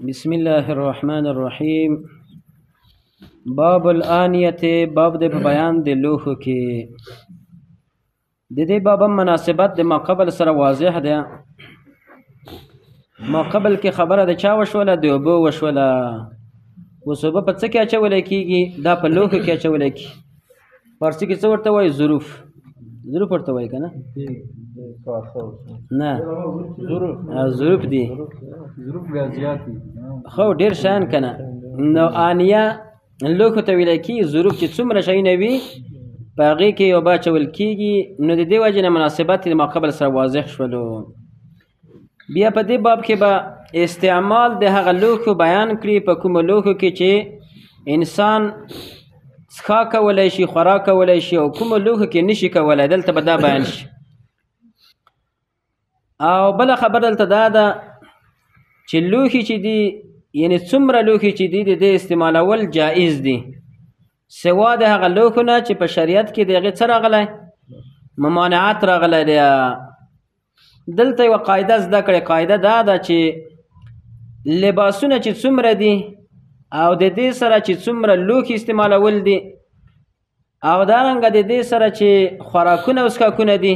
بسم الله الرحمن الرحیم. باب الآنیت، باب د بیان د لوښو کې. د دې باب مناسبت د ما قبل سره واضح ده. ما قبل کې خبره د چا وشوله؟ د اوبو وشوله. اوس اوبه په څه کې اچولی کېږي؟ دا په لوښو کې اچولی کېږي. فارسي کې څه ورته وایي؟ ظروف. ظروف ورته وایي که نه؟ نه، ظروف دي. خو ډېر شیان که نه. نو آنیه لوښو ته ویلی کېږي. ظروف چې څومره شیونه وي په هغې کې اوبه اچول کېږي. نو د دې وجې نه مناسبت د ما قبل سره واضح شولو. بیا په دې باب کې به استعمال د هغه لوښو بیان کړي په کومو لوښو کې چې انسان څښاک کولی شي، خوراک کولی شي، او کومو لوښو کې نشي کولی. دلته به دا بیان شي. او بله خبر دلته دا ده چې لوښي چې دي، یعنې څومره لوښي چې دي د دې استعمالول جایز دي، سوا د هغه لوښو نه چې په شریعت کې د هغې څه راغلی؟ ممانعت راغلی دی. دلته یوه قاعده زده کړئ. قاعده دا ده چې لباسونه چې څومره دي او د دې سره چې څومره لوښي استعمالول دي، او دارنګه د دې سره چې خوراکونه او څښاکونه دي،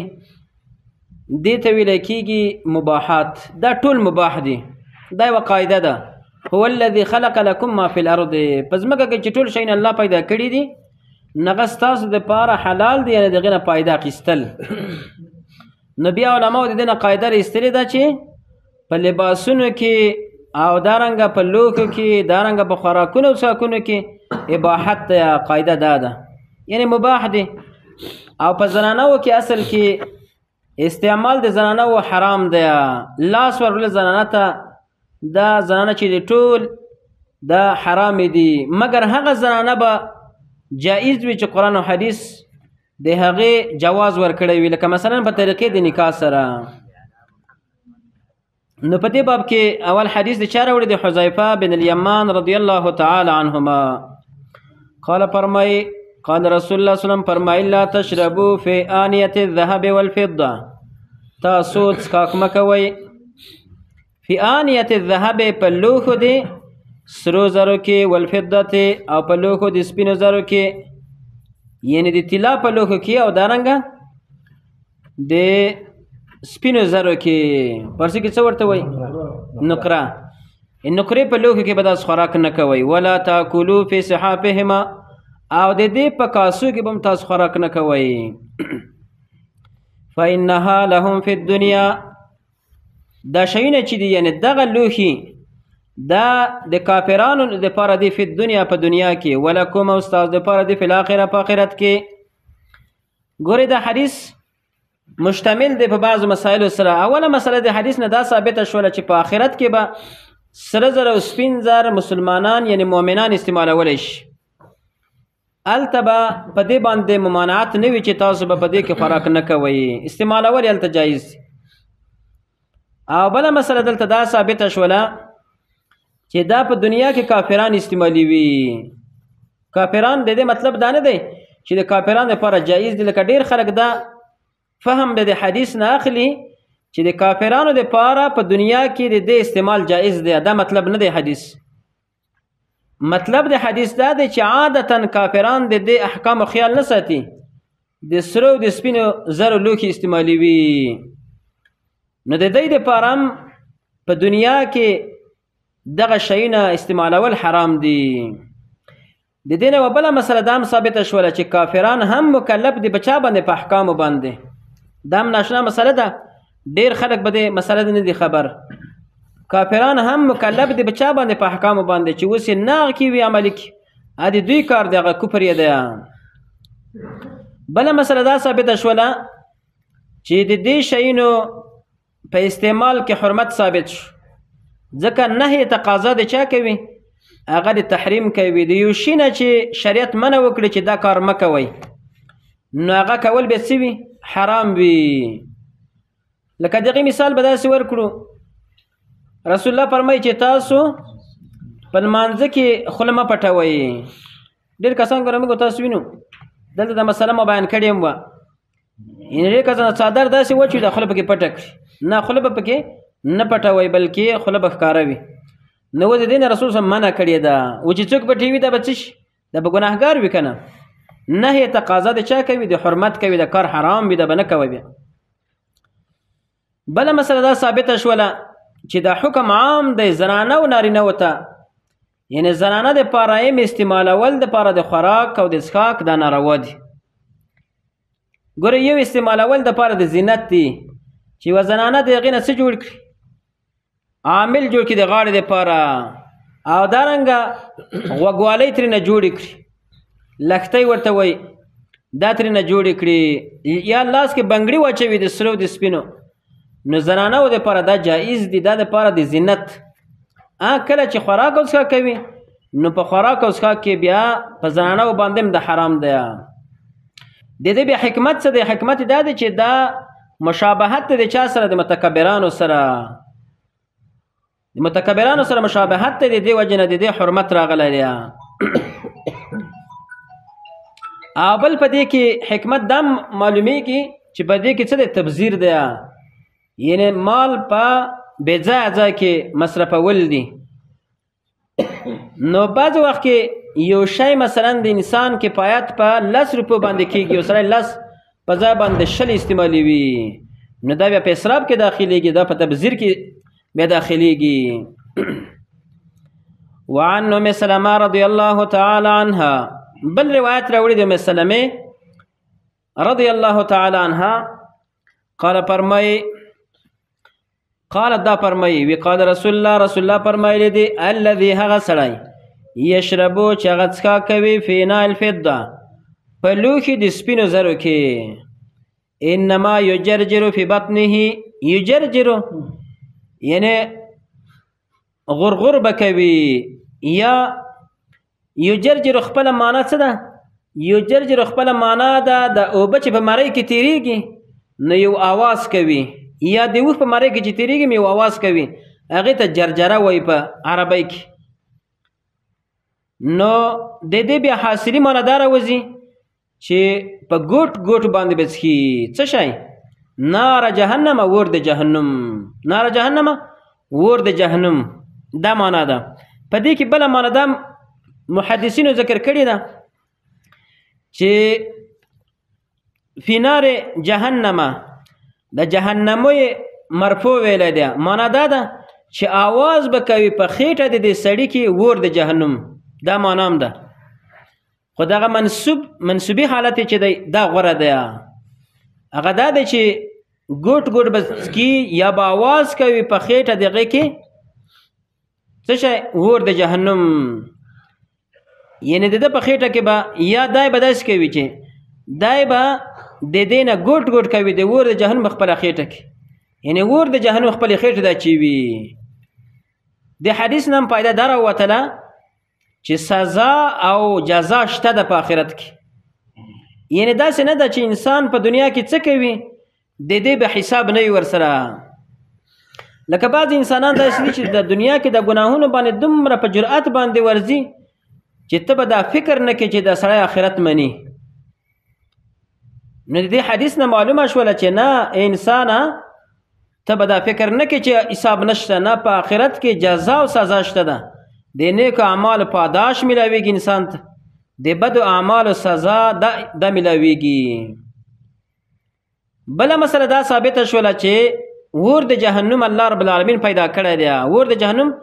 دې ته ویلی کېږي مباحات. دا ټول مباح دي. دا یوه قاعده ده. هو الذي خلق لكم ما في الارض. په ځمکه کې چې ټول شیونه الله پیدا کړي دي، هغه ستاسو دپاره حلال دي، یعنې د هغې نه فایده اخیستل. نو بیا علماو د دې نه قاعده راایستلې ده چې په لباسونو کې او دارنګه په لوښو کې، دارنګه په خوراکونو او څښاکونو کې اباحت ده. قاعده دا ده، یعنې مباح دي. او په زنانو کې اصل کې استعمال د زنانو حرام دی. لاس ورول زنانه ته، دا زنانه چې د ټول دا حرام دي، مګر هغه زنانه به جایز وي چې قرآن او حدیث د هغې جواز ورکړی وي، لکه مثلا په طریقې د نکاح سره. نو په دې باب کې اول حدیث د چا راوړی؟ د حذیفه بن الیمان رضی الله تعالی عنهما قال فرمای قال رسول الله صلی الله علیه وسلم فرمایي لا تشربوا فی آنیة الذهب والفضه. تاسو څښاک مه کوئ فی آنیة الذهب، په لوښو د سرو زرو کې، والفضة او په لوښو د سپینو زرو کې، یعنې د طلا په لوښو کې او دارنګه د سپینو زرو کې. پارسي کې څه ورته وایي؟ نقره. نقرې په لوښو کې به داسې خوراک نه کوئ. ولا تاکلوا فی صحافهما، او د دې په کاسو کې به هم تاسو خوراک نه کوئ. فإنها لهم فی الدنیا، دا شیونه چې دي، یعنې دغه لوښي دا د کافرانو دپاره دی فی الدنیا، په دنیا کې، ولکم او ستاسو دپاره دی فی الاخره، په آخرت کې. ګورې دا حدیث مشتمل دی په بعضو مسایلو سره. اوله مسله د حدیث نه دا ثابته شوله چې په آخرت کې به سره زر او سپین زر مسلمانان یعنې مؤمنان استعمالولی شي. هلته به په دې باندې ممانعت نه وي چې تاسو به په دې کې خوراک نه کوئ. استعمالول هلته جایز دي. او بله مسله دلته دا ثابته شوله چې دا په دنیا کې کافران استعمالوي. کافران د دې مطلب دا نه دی چې د کافرانو لپاره جایز دي، لکه ډېر خلک دا فهم د حدیث نه اخلي چې د کافرانو لپاره په دنیا کې د دې استعمال جایز دی. دا مطلب نه دی حدیث. مطلب د حدیث دا دی چې عادتا کافران د دې احکامو خیال نه ساتي، د سرو د سپینو زرو لوښي استعمالوي. نو د دې دپاره هم په دنیا کې دغه شیونه استعمالول حرام دي. د دې نه یوه بله مسله دا هم ثابته شوله چې کافران هم مکلف دي په چا باندې؟ په احکامو باندې. دا هم ناشنا مسله ده. ډېر خلک به دې مسله نه دي خبر. کافران هم مکلف دي په چا باندې؟ په احکامو باندې، چې اوس یې نه هغه کې وي عملي کړي. د دوی کار دی، هغه کفر یې دی. بله مسله دا ثابته شوله چې د دې شیونو په استعمال کې حرمت ثابت شو، ځکه نهي تقاضا د چا کوي؟ هغه د تحریم کوي. د یو شي نه چې شریعت منع وکړي چې دا کار مه کوئ، نو هغه کول به څه وي؟ حرام وي. لکه دغې مثال به داسې ورکړو. رسول الله فرمایي چې تاسو په لمانځه کې خوله مه پټوئ. ډېر کسان ګوره موږ تاسو وینو دلته دا مسله ما بیان کړې وه، یعنې ډېر کسان څادر داسې وچوي دا خوله پکې پټه کړي. نه، خوله به پکې نه پټوئ، بلکې خوله به ښکاره وي. نو د دې نه رسول صلی الله منع کړې ده او چې څوک په ټي وي دا به څه شي دا به ګناهګار وي که نه نهي تقاضا د چا کوي د حرمت کوي د کار حرام وي دا به نه کوي بیا بله مسله دا ثابته شوله چې دا حکم عام دی زنانه او نارینهو ته یعنی زنانه د پاره ایم استعمالول د پاره د خوراک او د څښاک دا ناروا دي ګوره یو استعمالول د پاره د زینت دی چې یوه زنانه د هغې نه څه جوړ کړي عامل جوړ کړي د غاړې دپاره او دارنګه غوږوالۍ ترېنه جوړې کړي لښتۍ ورته وایي دا ترېنه جوړې کړي یا لاس کې بنګړي واچوي د سرو د سپینو نو زنانهو دپاره دا جایز دي دا دپاره د زینت کله چې خوراک او څښاک کوي نو په خوراک او څښاک کې بیا په زنانهو باندې هم د حرام دی د دې بیا حکمت څه دی حکمت دا دی چې دا مشابهت دی د چا سره د متکبرانو سره د متکبرانو سره مشابهت دی د دې وجې نه د دې حرمت راغلی دی او بل په دې کې حکمت دا معلومیږي چې په دې کې څه دی تبذیر دی یعنی مال په بېځایه ځای کې مصرفول دي نو بعض وخت کې یو شی مثلا د انسان کفایت په 10 روپو باندې کېږي یو سړی 10 په ځای باندې 20 استعمالوي نو دا بیا په اسراف کې داخلېږي دا په تبذیر کې بیا داخلېږي وعن ام سلمة رضی الله تعالی عنها بل روایت راوړي د ام سلمة رضی الله تعالی عنها قالت دا فرمایي وی قال رسول الله فرمایلی دی الذي هغه سړی یشربو چې هغه څښاک کوي فی اناء الفضه په لوښي د سپینو زرو کې انما یجرجر فی بطنه یجرجر یعنی غرغر به کوي یا یجرجر خپله معنا څه ده یجرجر خپله معنا ده د اوبه چې په مرۍ کې تیریږي نو یو آواز کوي یا د اوښ په مرۍ کې چې تیریږي یو آواز کوي هغې ته جرجره وایي په عربۍ کې نو د دې بیا حاصلي معنا دا راوځي چې په ګوټ ګوټ باندې به څښي څه شی نار جهنم اور د جهنم نار جهنم اور د جهنم دا معنا ده په دې کې بله معنا دا محدثینو ذکر کړې ده چې فی نار جهنم د جهنموی مرفوع ویلی دی معنا دا ده چې آواز به کوي په خېټه د دې سړي کې اور د جهنم دا معنا هم ده خو دغه منصوبي حالت چې دی دا غوره دی هغه دا دی چې ګوټ ګوټ به څکي یا به آواز کوي په خېټه د هغې کې څه شی اور د جهنم یعنی د ده په خېټه کې به یا دای به داسې کوي چې دای به د دې نه ګوټ ګوټ کوي د اور د جهنم خپله خېټه کې یعنی اور د جهنم خپلې خېټې دا چوي د حدیث نه هم فایده دا راوتله چې سزا او جزا شته ده په آخرت کې یعنی داسې نه ده چې انسان په دنیا کې څه کوي د دې به حساب نه وي ورسره لکه بعض انسانان داسې دي چې د دنیا کې د ګناهونو باندې دومره په جرأت باندې ورځي چې ته به دا فکر نه کوې چې دا سړی آخرت مني نو د دې حدیث نه معلومه شوله چې نه انسانه ته به دا فکر نه کوې چې حساب نشته نه په آخرت کې جزا او سزا شته ده د نیکو اعمالو پاداش میلاویږي انسان ته د بدو اعمالو سزا دا میلاویږي بله مسله دا ثابته شوله چې اور د جهنم الله رب العالمین پیدا کړی دی اور د جهنم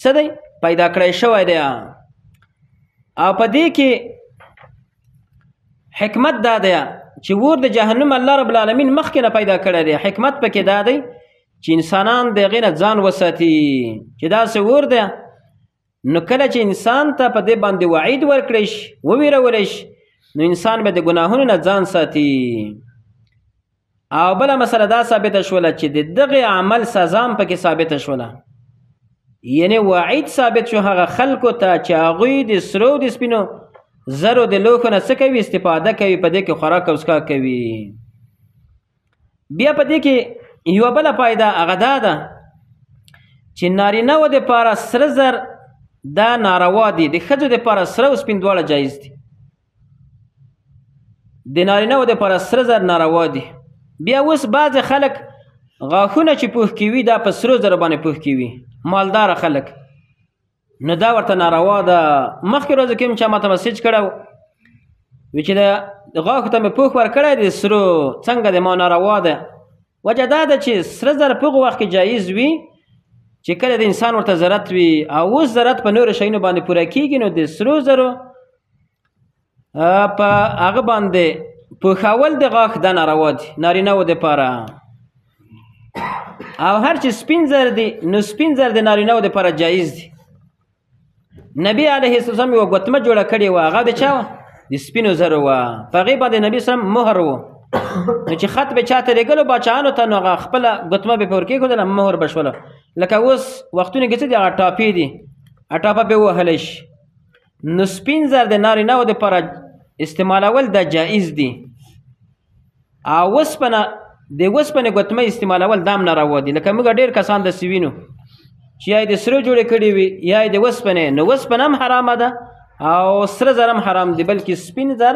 څه دی پیدا کړی شوی دی او په دې کې حکمت دا دی چې اور د جهنم الله رب العالمین مخکې نه پیدا کړی دی حکمت پکې دا دی چې انسانان د هغې نه ځان وساتي چې داسې اور دی نو کله چې انسان ته په دې باندې وعید ورکړی شي وویرولی شي نو انسان به د ګناهونو نه ځان ساتي او بله مسله دا ثابته شوله چې د دغې عمل سزا هم پکې ثابته شوله یعنی وعید ثابت شو هغه خلکو ته چې هغوی د سرو د سپینو زرو د لوښو نه څه کوي استفاده کوي په دې کې خوراک او څښاک کوي بیا په دې کې یوه بله فایده هغه دا ده چې نارینهو دپاره سره زر دا ناروا دي د ښځو دپاره سره او سپین دواړه جایز دي د نارینهو دپاره سره زر ناروا دي بیا اوس بعضې خلک غاښونه چې پوښ کوي دا په سرو زرو باندې پوښ کوي مالداره خلک نو دا ورته ناروا ده. مخکې ورځو کې چا ماته مسیج کړی وی چې د غاښو ته مې پوښ ورکړی د سرو څنګه د ما ناروا ده. وجه دا ده چې سره زر په هغه وخت کې جایز وي چې کله د انسان ورته ضرورت وي، او اوس ضرورت په نورو شیانو باندې پوره کېږي، نو د سرو زرو په هغه باندې پوښول د غاښ دا ناروا دي نارینه‌و دپاره. او هر چې سپین زر دي نو سپین زر د نارینه‌و دپاره جایز دي. نبی علیه السلام یوه ګوتمه جوړه کړې وه، هغه د چا وه؟ د سپینو زرو وه. په هغې باندې نبي سلم مهر و، نو چې خط به چاته لېږلو باچاهانو ته، نو هغه خپله ګوتمه به پې ورکېښودله، مهر به شوله. لکه اوس وختونه کې څه دي، هغه ټاپې دي، ټاپه پې ووهلی شي. نو سپین زر د نارینه‌و دپاره استعمالول دا جایز دي. او وسپنه د وسپنې ګوتمه استعمالول دا هم ناروا دي. لکه موږ ډېر کسان داسې وینو چې یا یې د سرو جوړې کړي وي یا یې د وسپنې. نو وسپنه هم حرامه ده او سره زر هم حرام دي، بلکې سپین زر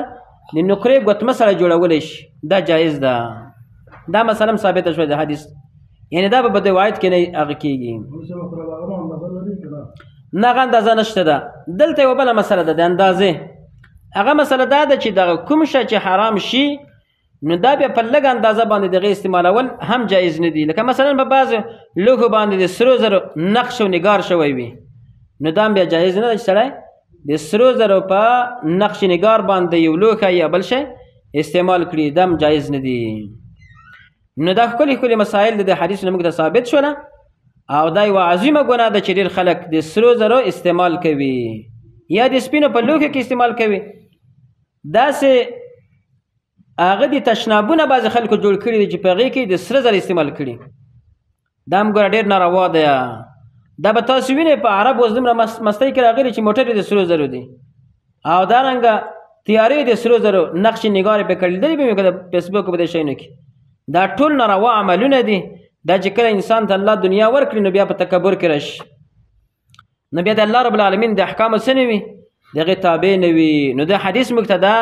د نقرې ګوتمه سره جوړولی شي، دا جایز ده. دا مثلا هم ثابته شوه د حدیث، یعنې دا به په روایت کې نه هغه کېږي، نه هغه اندازه نشته ده. دلته یوه بله مسله ده د اندازې. هغه مسله دا ده چې دغه کوم شی چې حرام شي نو دا بیا په لږ اندازه باندې دغه استعمالول هم جایز نه دي. لکه مثلا په بعضو لوښو باندې د سرو زرو نقش او نگار شوی وي، نو دا هم بیا جایز نه ده چې سړی د سرو زرو په نقش نگار باندې یو لوښی یا بل شی استعمال کړي، دا هم جایز نه دي. نو دا ښکلي ښکلي مسایل د حدیث نه موږ ته ثابت شوله، او دا یوه عظیمه ګناه ده چې ډېر خلک د سرو زرو استعمال کوي یا د سپینو په لوښو کې استعمال کوي. داسې هغه د تشنابونه بعضې خلکو جوړ کړي دي چې په هغې کې د سره زر استعمال کړي، دا هم ګوره ډېر ناروا ده. دا به تاسو وینئ په عرب اوس دومره مستۍ کې راغلي چې موټر د سرو زرو دي، او دارنګه تیارې د سرو زرو نقش نګارې پې کړي دي به مې د فیسبوک په دې شیانو کې. دا ټول ناروا عملونه دي. دا چې کله انسان ته الله دنیا ورکړي نو بیا په تکبر کې راشي، نو بیا د الله رب العالمین د احکامو څه نه وي، د هغې تابع نه وي. نو د حدیث موږ ته دا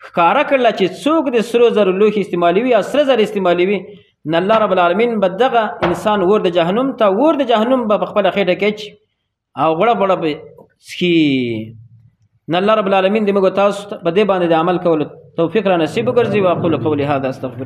ښکاره کړله چې څوک د سرو زرو لوښي استعمالوي یا سره زر استعمالوي، نو الله رب العالمین به دغه انسان ور د جهنم ته ور د جهنم به په خپله خېټه کې اچي او غوړه غوړه به څښي. نو الله رب العالمین د موږ تاسو په دې باندې د عمل کولو توفیق را نصیب وګرځي. واقول قولي هذا استغفر